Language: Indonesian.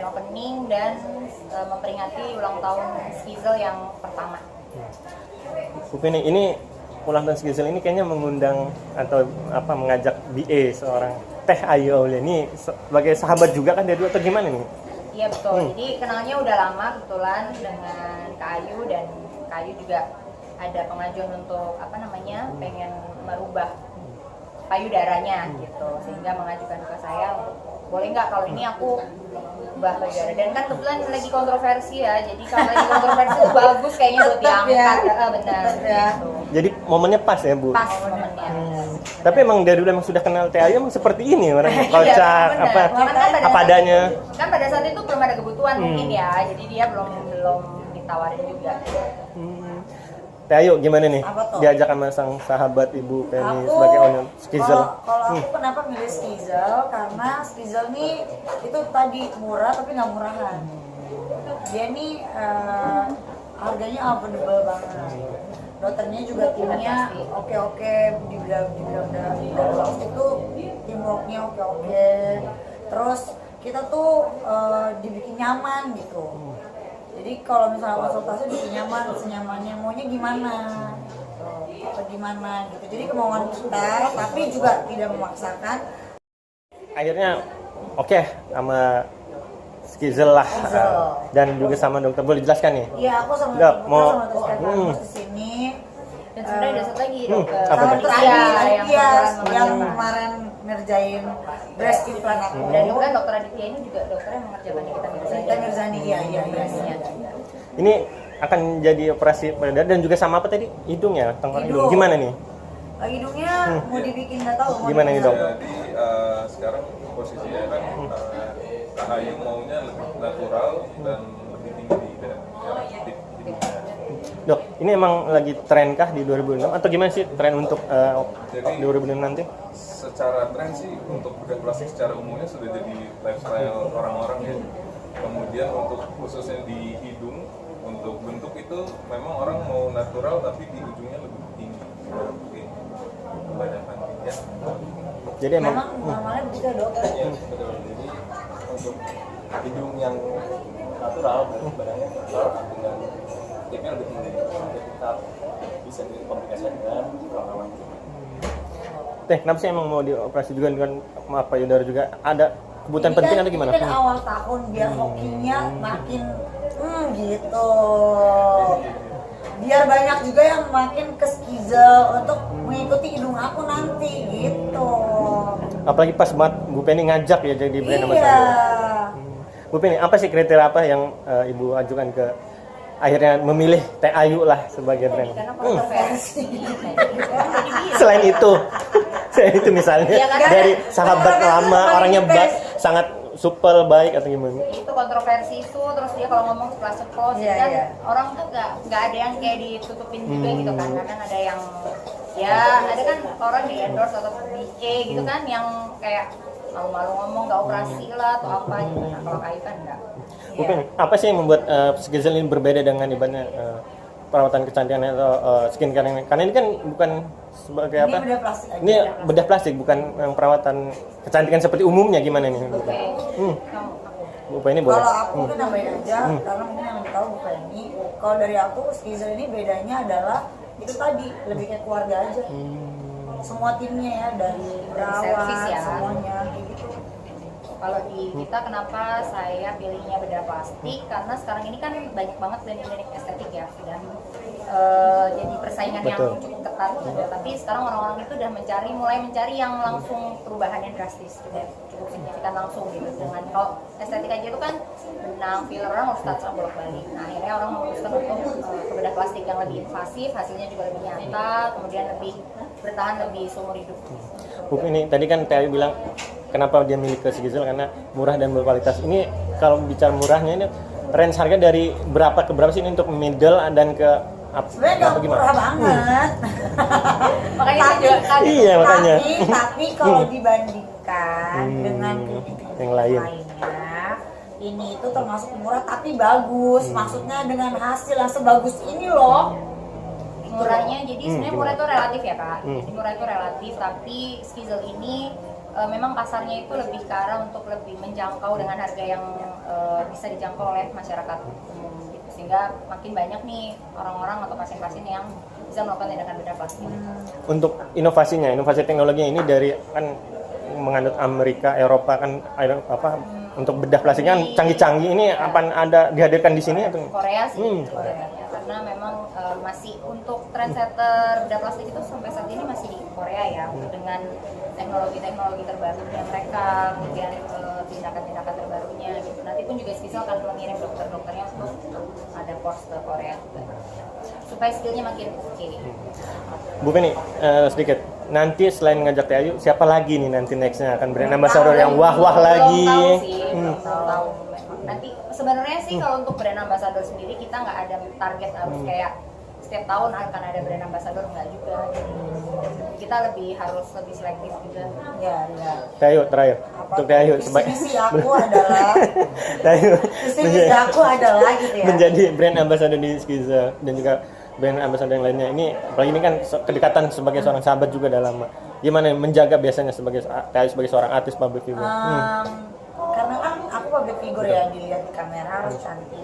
grand opening dan memperingati ulang tahun Skizel yang pertama. Bu Penny, ini ulang tahun Skizel ini kayaknya mengundang atau mengajak BA seorang Teh Ayu Aulia sebagai sahabat juga kan dari dulu atau gimana nih? Iya betul. Jadi kenalnya udah lama kebetulan dengan Kak Ayu, dan Kak Ayu juga ada pengajuan untuk pengen merubah payudaranya gitu, sehingga mengajukan ke saya untuk boleh nggak kalau ini aku ubah payudara, dan kan kebetulan lagi kontroversi ya, jadi kalau lagi kontroversi itu bagus kayaknya buat diangkat. Benar ya. Gitu. Jadi momennya pas ya Bu? Pas momennya. Tapi emang dari dulu emang sudah kenal Teh Ayu seperti ini orangnya, kocak apa adanya. Kan pada saat itu belum ada kebutuhan mungkin ya, jadi dia belum ditawarin juga. Teh Ayu gimana nih diajak sama sang sahabat Ibu Penny sebagai owner Skizel? Kalau aku kenapa milih Skizel? Karena Skizel nih itu tadi murah tapi nggak murahan. Dia nih harganya affordable banget. Dokternya juga timnya oke, dibilang itu teamworknya oke. Terus kita tuh dibikin nyaman gitu. Jadi kalau misalnya konsultasi bikin nyaman, senyamannya maunya gimana, atau gimana gitu. Jadi kemauan kita, tapi juga tidak memaksakan. Akhirnya oke sama Skizel lah, dan juga sama dokter. Boleh jelaskan nih? Iya, aku sama dokter mau kesini. Dan sebenarnya ada satu lagi dokter yang kemarin ngerjain breast implant aku. Dan juga dokter Aditya ini juga dokter yang mengerjakan kita Mirzani. Iya. Ini akan jadi operasi payudara dan juga sama apa tadi? Hidung ya, tenggorokan hidung. Gimana nih? Hidungnya mau dibikin nggak tahu. Gimana nih dok? Jadi sekarang posisinya kan Kak Ayu maunya lebih natural dan lebih tinggi dan hidungnya. Dok, ini emang lagi tren kah di 2006 atau gimana sih tren untuk 2006 nanti? Secara tren sih untuk bedah plastik secara umumnya sudah jadi lifestyle orang-orang ya. Kemudian untuk khususnya di hidung, untuk bentuk itu memang orang mau natural tapi di ujungnya lebih tinggi. Mungkin kebanyakan ya. Jadi emang normalnya bisa dok. Iya betul. Jadi untuk hidung yang natural badannya natural dengan tipnya lebih tinggi, tetap bisa dikomunikasikan dengan orang-orang. Teh, kenapa sih emang mau dioperasi juga dengan payudara juga? Ada kebutuhan penting atau gimana? Ini kan awal tahun biar hokinya makin gitu. Biar banyak juga yang makin ke Skizel untuk mengikuti hidung aku nanti gitu. Apalagi pas banget Bu Penny ngajak ya jadi brand ambassador. Iya. Bu Penny, apa sih kriteria apa yang Ibu ajukan ke akhirnya memilih Teh Ayu lah sebagai brand? Karena kontroversi. Selain itu misalnya dari sahabat lama orangnya sangat supel baik atau gimana? Itu kontroversi itu, terus dia kalau ngomong ceplos orang tuh nggak ada yang kayak ditutupin juga gitu kan. Kadang ada yang ada kan orang di endorse atau BA gitu kan yang kayak malu-malu ngomong nggak operasi lah atau apa gitu. Nah kalau Ayu kan enggak. Mungkin apa sih yang membuat Skizel ini berbeda dengan ibaratnya perawatan kecantikan atau skincare yang karena ini kan bukan sebagai apa? Ini bedah plastik aja. Ini bedah plastik bukan yang perawatan kecantikan seperti umumnya gimana nih? Bu Penny boleh. Kalau aku kan nambahin aja karena mungkin yang lebih tahu Bu Penny. Kalau dari aku Skizel ini bedanya adalah itu tadi lebih kayak keluarga aja. Semua timnya ya dari perawat semuanya gitu. Kalau di kita kenapa saya pilihnya bedah plastik, karena sekarang ini kan banyak banget klinik-klinik estetik ya, dan jadi persaingan yang cukup ketat gitu. Tapi sekarang orang-orang itu udah mulai mencari yang langsung perubahan yang drastis, dan cukup signifikan langsung gitu. Dengan kalau estetik aja itu kan benang, filler, orang harus touch up bolak-balik. Nah akhirnya orang memutuskan untuk ke bedah plastik yang lebih invasif, hasilnya juga lebih nyata, kemudian lebih bertahan lebih seumur hidup. Bu ini tadi kan Teh Ayu bilang kenapa dia milih ke Skizel karena murah dan berkualitas. Ini kalau bicara murahnya ini range harga dari berapa ke berapa sih ini untuk middle dan ke sebenarnya nggak murah banget. Makanya makanya. Tapi kalau dibandingkan dengan yang lainnya, ini itu termasuk murah tapi bagus. Maksudnya dengan hasil yang sebagus ini loh. Murahnya jadi sebenarnya murah itu relatif ya kak. Jadi murah itu relatif, tapi Skizel ini memang pasarnya itu lebih ke arah untuk lebih menjangkau dengan harga yang bisa dijangkau oleh masyarakat umum gitu. Sehingga makin banyak nih orang-orang atau pasien-pasien yang bisa melakukan tindakan bedah plastik. Untuk inovasinya, inovasi teknologinya ini dari kan menganut Amerika, Eropa kan untuk bedah plastiknya kan canggih-canggih. Ini akan ada dihadirkan di sini atau Korea sih, Korea. Karena memang masih untuk trendsetter bedah plastik itu sampai saat ini masih di Korea ya, dengan teknologi-teknologi terbarunya mereka, kemudian tindakan-tindakan terbarunya gitu. Nanti pun juga Skizal akan mengirim dokter-dokternya untuk ada course ke Korea juga, supaya skillnya makin oke. Bu Penny, sedikit. Nanti selain ngajak Teh Ayu, siapa lagi nih nanti nextnya akan brand ambassador yang wah-wah lagi? Belum tahu sih, belum tahu. Nanti sebenarnya sih kalau untuk brand ambassador sendiri kita nggak ada target harus kayak setiap tahun akan ada brand ambassador, nggak juga. Kita harus lebih selektif juga. Ya. Teh Ayu terakhir. Untuk Teh Ayu Visi aku adalah Teh Ayu visi aku adalah gitu ya. menjadi brand ambassador di Skiza dan juga brand ambassador yang lainnya. Ini apalagi ini kan kedekatan sebagai seorang sahabat juga udah lama. Gimana menjaga biasanya sebagai Teh Ayu sebagai seorang artis public figure? Karena kan aku public figure ya, dilihat di kamera harus cantik,